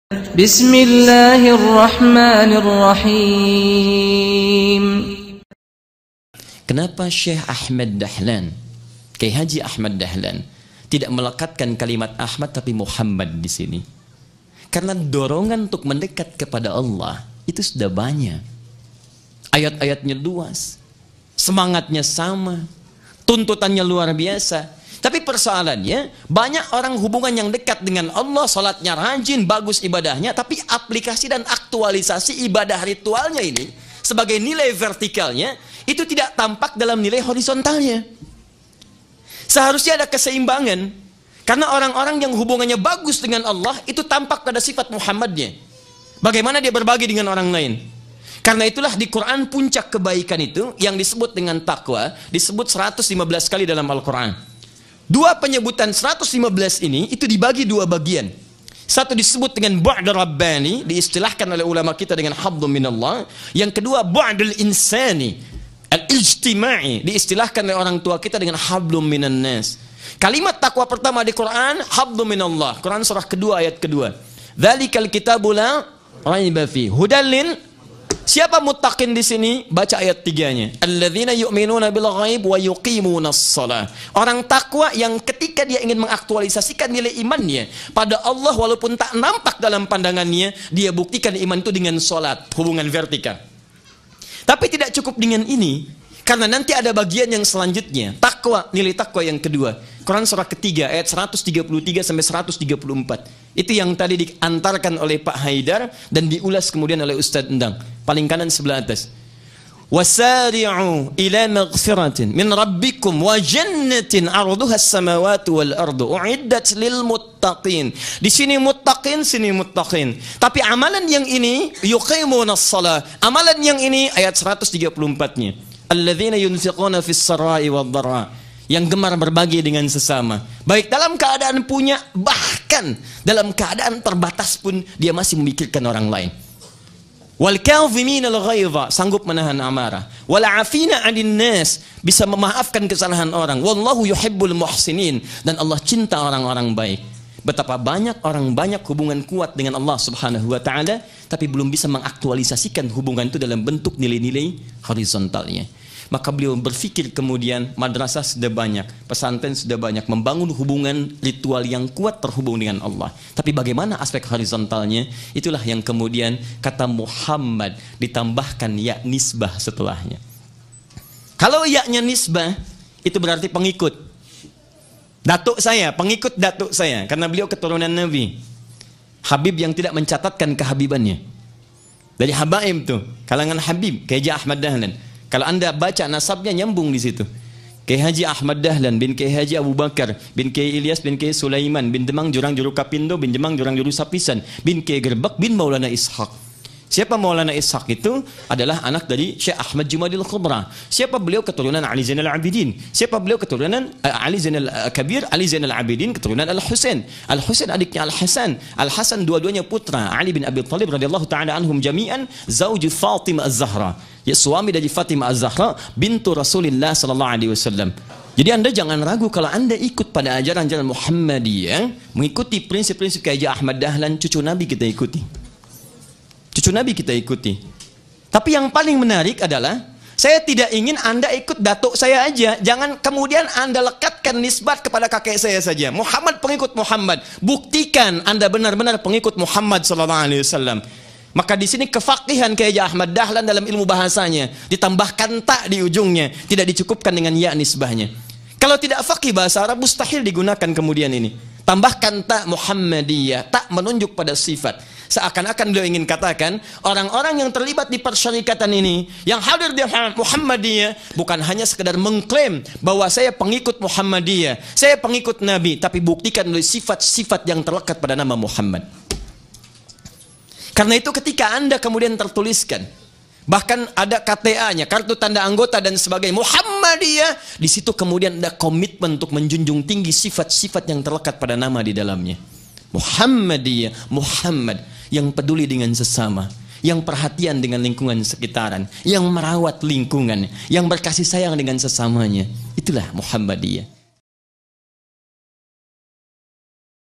Bismillahirrahmanirrahim. Kenapa Syekh Ahmad Dahlan, Kiai Haji Ahmad Dahlan, tidak melekatkan kalimat Ahmad tapi Muhammad di sini? Karena dorongan untuk mendekat kepada Allah itu sudah banyak. Ayat-ayatnya luas, semangatnya sama, tuntutannya luar biasa. Tapi persoalannya, banyak orang hubungan yang dekat dengan Allah, salatnya rajin, bagus ibadahnya, tapi aplikasi dan aktualisasi ibadah ritualnya ini sebagai nilai vertikalnya itu tidak tampak dalam nilai horizontalnya. Seharusnya ada keseimbangan, karena orang-orang yang hubungannya bagus dengan Allah itu tampak pada sifat Muhammadnya. Bagaimana dia berbagi dengan orang lain? Karena itulah di Quran puncak kebaikan itu yang disebut dengan takwa disebut 115 kali dalam Al-Quran. Dua penyebutan 115 ini itu dibagi dua bagian. Satu disebut dengan bu'd rabbani, diistilahkan oleh ulama kita dengan hablum minallah. Yang kedua bu'dul insani, al-ijtima'i, diistilahkan oleh orang tua kita dengan hablum minan nas. Kalimat takwa pertama di Quran hablum minallah. Quran surah kedua ayat kedua. Dzalikal kitabu la raiba fi hudallin. Siapa muttaqin di sini? Baca ayat 3-nya. Alladzina yu'minuna bil ghaib wa yuqimunas shalah. Orang takwa yang ketika dia ingin mengaktualisasikan nilai imannya pada Allah walaupun tak nampak dalam pandangannya, dia buktikan iman itu dengan salat, hubungan vertikal. Tapi tidak cukup dengan ini, karena nanti ada bagian yang selanjutnya, takwa, nilai takwa yang kedua. Quran surah ketiga ayat 133 sampai 134. Itu yang tadi diantarkan oleh Pak Haidar dan diulas kemudian oleh Ustadz Endang. Paling kanan sebelah atas. Wasari'u ila maghfiratin min rabbikum wa jannatin 'arduha as-samawati wal ardu u'iddat lil muttaqin. Di sini muttaqin, sini muttaqin. Tapi amalan yang ini yuqimunas shalah. Amalan yang ini ayat 134-nya. Alladzina yunfiquna fis sarai wad dharra. Yang gemar berbagi dengan sesama, baik dalam keadaan punya, bahkan dalam keadaan terbatas pun dia masih memikirkan orang lain. Wal kadhiminal ghaidha, sanggup menahan amarah. Wal 'afina 'anil nas, bisa memaafkan kesalahan orang. Wallahu yuhibbul muhsinin, dan Allah cinta orang-orang baik. Betapa banyak orang banyak hubungan kuat dengan Allah Subhanahu wa taala, tapi belum bisa mengaktualisasikan hubungan itu dalam bentuk nilai-nilai horizontalnya. Maka beliau berpikir kemudian madrasah sudah banyak, pesantren sudah banyak, membangun hubungan ritual yang kuat terhubung dengan Allah. Tapi bagaimana aspek horizontalnya? Itulah yang kemudian kata Muhammad ditambahkan ya nisbah setelahnya. Kalau ya-nya nisbah, itu berarti pengikut. Datuk saya, pengikut datuk saya, karena beliau keturunan Nabi. Habib yang tidak mencatatkan kehabibannya. Dari habaib tuh, kalangan Habib, Kiai Haji Ahmad Dahlan. Kalau anda baca nasabnya nyambung di situ. Kiai Haji Ahmad Dahlan bin Kiai Haji Abu Bakar bin Kiai Ilyas bin Kiai Sulaiman bin Demang Jurang Juru Kapindo bin Demang Jurang Juru Sapisan bin Kiai Gerbak bin Maulana Ishaq. Siapa Maulana Ishaq itu? Adalah anak dari Syekh Ahmad Jumadil Kubra. Siapa beliau? Keturunan Ali Zainal Abidin. Siapa beliau? Keturunan Ali Zainal Kabir, Ali Zainal Abidin, keturunan Al-Husain. Al-Husain adiknya Al-Hasan. Al-Hasan dua-duanya putra Ali bin Abi Thalib radhiyallahu taala anhum jami'an, zauj Fatimah Az-Zahra. Ya, suami dari Fatimah Az-Zahra bintu Rasulullah sallallahu alaihi wasallam. Jadi anda jangan ragu kalau anda ikut pada ajaran-ajaran Muhammadiyah, mengikuti prinsip-prinsip Kiai Ahmad Dahlan, cucu Nabi kita ikuti. Cucu Nabi kita ikuti. Tapi yang paling menarik adalah, saya tidak ingin anda ikut datuk saya aja. Jangan kemudian anda lekatkan nisbat kepada kakek saya saja. Muhammad pengikut Muhammad. Buktikan anda benar-benar pengikut Muhammad sallallahu alaihi wasallam. Maka di sini kefaqihan Kiai Ahmad Dahlan dalam ilmu bahasanya ditambahkan tak di ujungnya, tidak dicukupkan dengan ya nisbahnya. Kalau tidak faqih bahasa Arab mustahil digunakan kemudian ini. Tambahkan tak Muhammadiyah, tak menunjuk pada sifat. Seakan-akan beliau ingin katakan, orang-orang yang terlibat di persyarikatan ini, yang hadir di Muhammadiyah, bukan hanya sekedar mengklaim bahwa saya pengikut Muhammadiyah, saya pengikut Nabi, tapi buktikan oleh sifat-sifat yang terlekat pada nama Muhammad. Karena itu ketika anda kemudian tertuliskan, bahkan ada KTA-nya, kartu tanda anggota dan sebagainya, Muhammadiyah, di situ kemudian ada komitmen untuk menjunjung tinggi sifat-sifat yang terlekat pada nama di dalamnya. Muhammadiyah, Muhammad yang peduli dengan sesama, yang perhatian dengan lingkungan sekitaran, yang merawat lingkungan, yang berkasih sayang dengan sesamanya. Itulah Muhammadiyah.